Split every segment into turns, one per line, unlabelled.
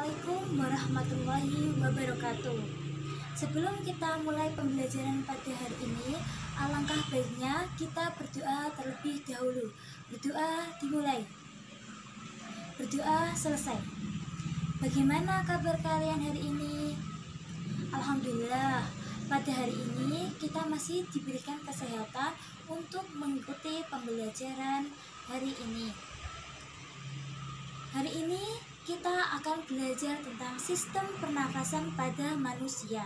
Assalamualaikum warahmatullahi wabarakatuh. Sebelum kita mulai pembelajaran pada hari ini, alangkah baiknya kita berdoa terlebih dahulu. Berdoa dimulai, berdoa selesai. Bagaimana kabar kalian hari ini? Alhamdulillah, pada hari ini kita masih diberikan kesehatan untuk mengikuti pembelajaran hari ini. Hari ini kita akan belajar tentang sistem pernafasan pada manusia.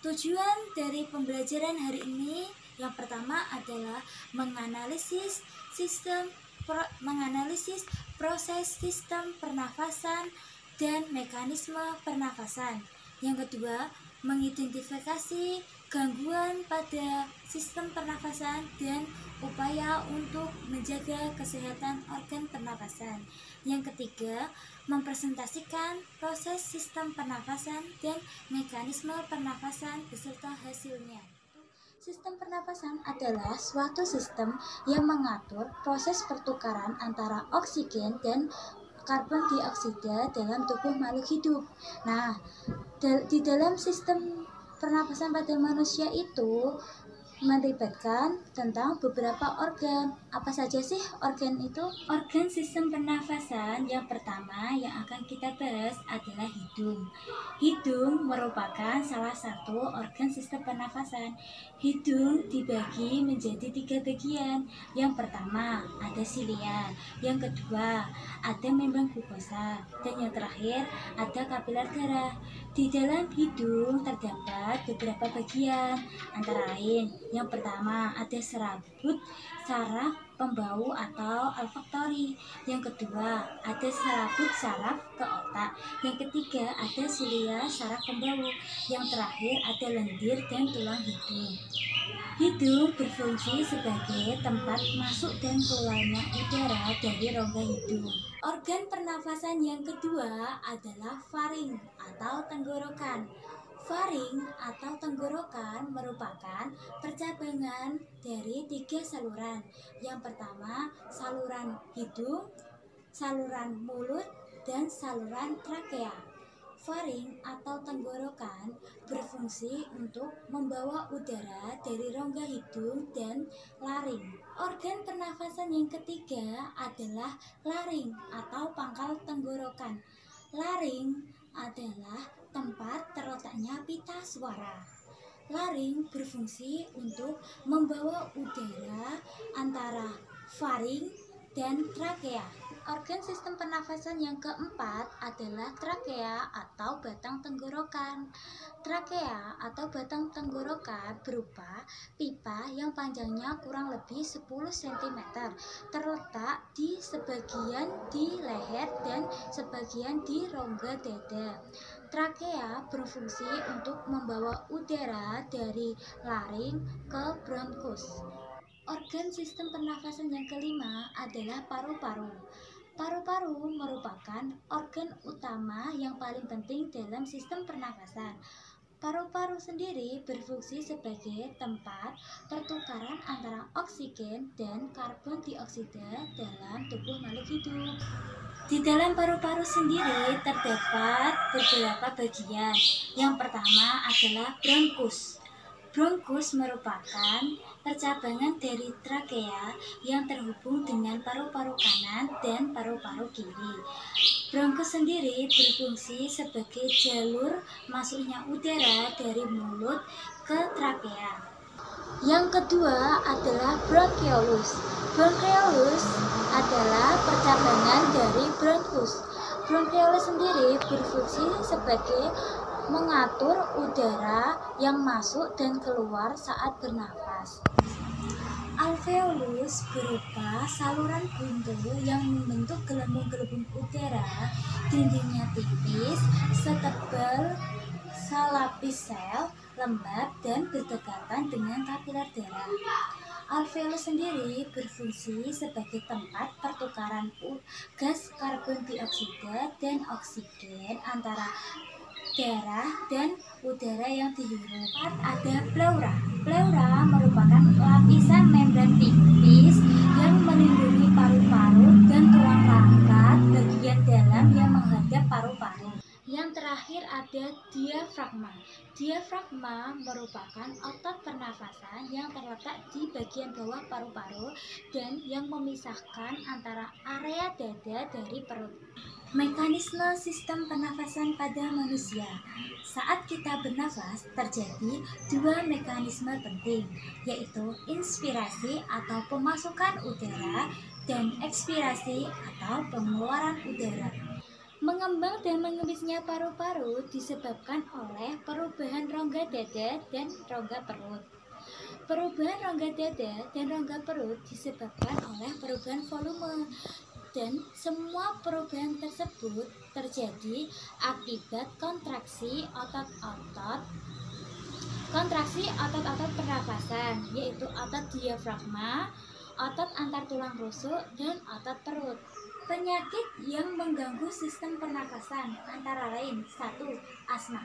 Tujuan dari pembelajaran hari ini yang pertama adalah menganalisis proses sistem pernafasan dan mekanisme pernafasan. Yang kedua, mengidentifikasi gangguan pada sistem pernafasan dan upaya untuk menjaga kesehatan organ pernafasan. Yang ketiga, mempresentasikan proses sistem pernafasan dan mekanisme pernafasan beserta hasilnya. Sistem pernafasan adalah suatu sistem yang mengatur proses pertukaran antara oksigen dan karbon dioksida dalam tubuh makhluk hidup. Nah, di dalam sistem pernapasan pada manusia itu melibatkan tentang beberapa organ. Apa saja sih organ itu? Organ sistem pernafasan yang pertama yang akan kita bahas adalah hidung. Hidung merupakan salah satu organ sistem pernafasan. Hidung dibagi menjadi 3 bagian. Yang pertama ada silia, yang kedua ada membran mukosa, dan yang terakhir ada kapiler darah. Di dalam hidung terdapat beberapa bagian, antara lain yang pertama ada serabut saraf pembau atau olfaktori, yang kedua ada serabut saraf ke otak, yang ketiga ada silia saraf pembau, yang terakhir ada lendir dan tulang hidung. Hidung berfungsi sebagai tempat masuk dan keluarnya udara dari rongga hidung. Organ pernafasan yang kedua adalah faring atau tenggorokan. Faring atau tenggorokan merupakan percabangan dari 3 saluran. Yang pertama, saluran hidung, saluran mulut, dan saluran trakea. Faring atau tenggorokan berfungsi untuk membawa udara dari rongga hidung dan laring. Organ pernafasan yang ketiga adalah laring atau pangkal tenggorokan. Laring adalah tempat terletaknya pita suara. Laring berfungsi untuk membawa udara antara faring dan trakea. Organ sistem pernafasan yang keempat adalah trakea atau batang tenggorokan. Trakea atau batang tenggorokan berupa pipa yang panjangnya kurang lebih 10 cm, terletak di sebagian di leher dan sebagian di rongga dada. Trakea berfungsi untuk membawa udara dari laring ke bronkus. Organ sistem pernafasan yang kelima adalah paru-paru. Paru-paru merupakan organ utama yang paling penting dalam sistem pernafasan. Paru-paru sendiri berfungsi sebagai tempat pertukaran antara oksigen dan karbon dioksida dalam tubuh makhluk hidup. Di dalam paru-paru sendiri terdapat beberapa bagian. Yang pertama adalah bronkus. Bronkus merupakan percabangan dari trakea yang terhubung dengan paru-paru kanan dan paru-paru kiri. Bronkus sendiri berfungsi sebagai jalur masuknya udara dari mulut ke trakea. Yang kedua adalah bronkiolus. Bronkiolus adalah percabangan dari bronkus. Bronkiolus sendiri berfungsi sebagai mengatur udara yang masuk dan keluar saat bernafas. Alveolus berupa saluran buntu yang membentuk gelembung-gelembung udara, dindingnya tipis, setebal selapis sel, lembab, dan berdekatan dengan kapiler darah. Alveolus sendiri berfungsi sebagai tempat pertukaran gas karbon dioksida dan oksigen antara darah dan udara yang dihirup. Ada pleura. Pleura merupakan lapisan membran tipis yang melindungi paru-paru dan tulang rangka bagian dalam yang menghadap paru-paru. terakhir ada diafragma. Diafragma merupakan otot pernafasan yang terletak di bagian bawah paru-paru dan yang memisahkan antara area dada dari perut. Mekanisme sistem pernafasan pada manusia. Saat kita bernafas, terjadi dua mekanisme penting, yaitu inspirasi atau pemasukan udara dan ekspirasi atau pengeluaran udara. Mengembang dan mengemisnya paru-paru disebabkan oleh perubahan rongga dada dan rongga perut. Perubahan rongga dada dan rongga perut disebabkan oleh perubahan volume, dan semua perubahan tersebut terjadi akibat kontraksi otot-otot pernafasan, yaitu otot diafragma, otot antar tulang rusuk, dan otot perut. Penyakit yang mengganggu sistem pernafasan antara lain: 1. Asma.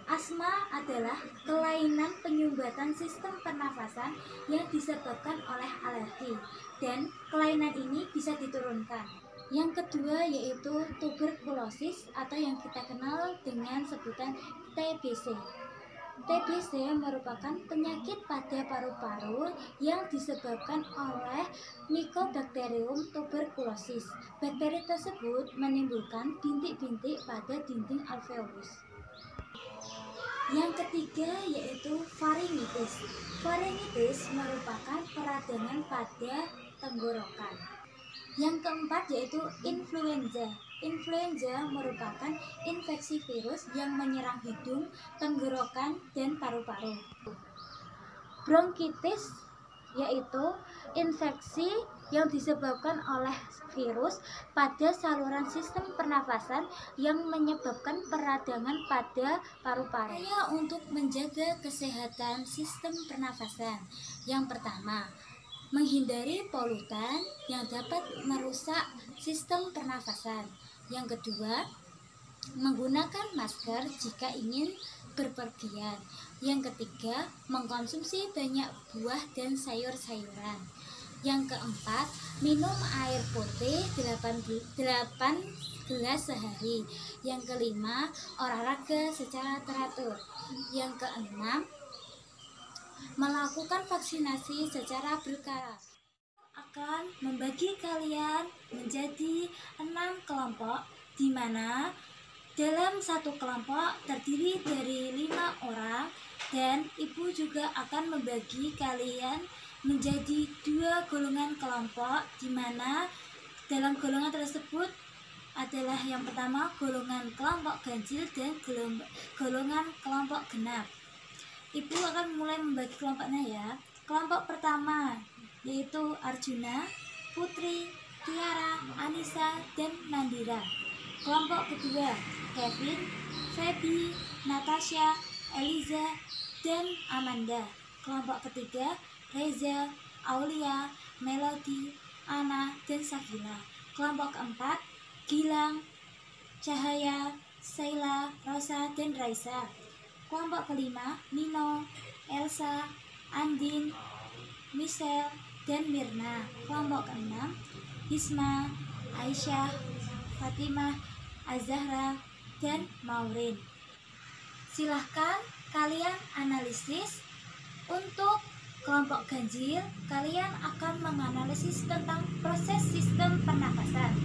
Asma adalah kelainan penyumbatan sistem pernafasan yang disebabkan oleh alergi, dan kelainan ini bisa diturunkan. Yang kedua yaitu tuberkulosis atau yang kita kenal dengan sebutan TBC. TBC merupakan penyakit pada paru-paru yang disebabkan oleh Mycobacterium tuberculosis. Bakteri tersebut menimbulkan bintik-bintik pada dinding alveolus. Yang ketiga yaitu faringitis. Faringitis merupakan peradangan pada tenggorokan. Yang keempat yaitu influenza. Influenza merupakan infeksi virus yang menyerang hidung, tenggorokan, dan paru-paru. Bronkitis yaitu infeksi yang disebabkan oleh virus pada saluran sistem pernafasan yang menyebabkan peradangan pada paru-paru. Untuk menjaga kesehatan sistem pernafasan, yang pertama, menghindari polutan yang dapat merusak sistem pernafasan. Yang kedua, menggunakan masker jika ingin berpergian. Yang ketiga, mengkonsumsi banyak buah dan sayur-sayuran. Yang keempat, minum air putih 8 gelas sehari. Yang kelima, olahraga secara teratur. Yang keenam, melakukan vaksinasi secara berkala. Akan membagi kalian menjadi 6 kelompok, di mana dalam satu kelompok terdiri dari 5 orang, dan ibu juga akan membagi kalian menjadi 2 golongan kelompok, di mana dalam golongan tersebut adalah yang pertama golongan kelompok ganjil dan golongan kelompok genap. Ibu akan mulai membagi kelompoknya ya. Kelompok pertama yaitu Arjuna, Putri, Tiara, Anissa, dan Nandira. Kelompok kedua Kevin, Feby, Natasha, Eliza, dan Amanda. Kelompok ketiga Reza, Aulia, Melody, Ana, dan Sakila. Kelompok keempat Gilang, Cahaya, Sheila, Rosa, dan Raisa. Kelompok kelima Nino, Elsa, Andin, Michelle, dan Mirna. Kelompok keenam Hisma, Aisyah, Fatimah, Azahra, dan Maureen. Silahkan kalian analisis. Untuk kelompok ganjil, kalian akan menganalisis tentang proses sistem pernafasan.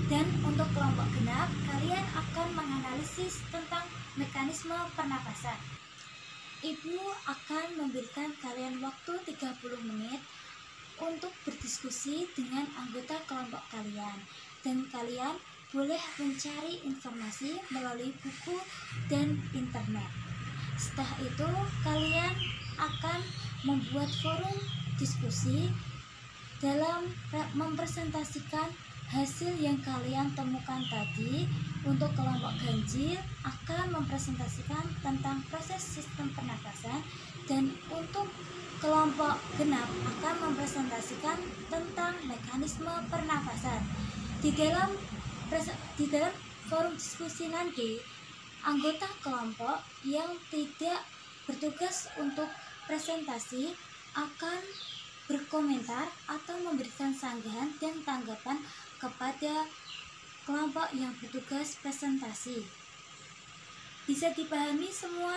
Dan untuk kelompok genap, kalian akan menganalisis tentang mekanisme pernafasan. Ibu akan memberikan kalian waktu 30 menit untuk berdiskusi dengan anggota kelompok kalian, dan kalian boleh mencari informasi melalui buku dan internet. Setelah itu kalian akan membuat forum diskusi dalam mempresentasikan hasil yang kalian temukan tadi. Untuk kelompok ganjil akan mempresentasikan tentang proses sistem pernafasan, dan untuk kelompok genap akan mempresentasikan tentang mekanisme pernafasan. Di dalam forum diskusi nanti, anggota kelompok yang tidak bertugas untuk presentasi akan berkomentar atau memberikan sanggahan dan tanggapan kepada kelompok yang bertugas presentasi. Bisa dipahami semua?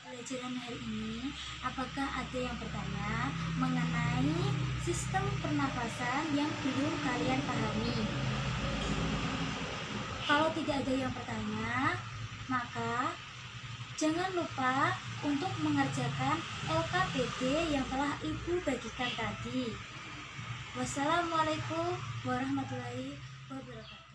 Pelajaran hari ini, apakah ada yang bertanya mengenai sistem pernafasan yang belum kalian pahami? Kalau tidak ada yang bertanya, maka jangan lupa untuk mengerjakan LKPD yang telah Ibu bagikan tadi. Wassalamualaikum warahmatullahi wabarakatuh.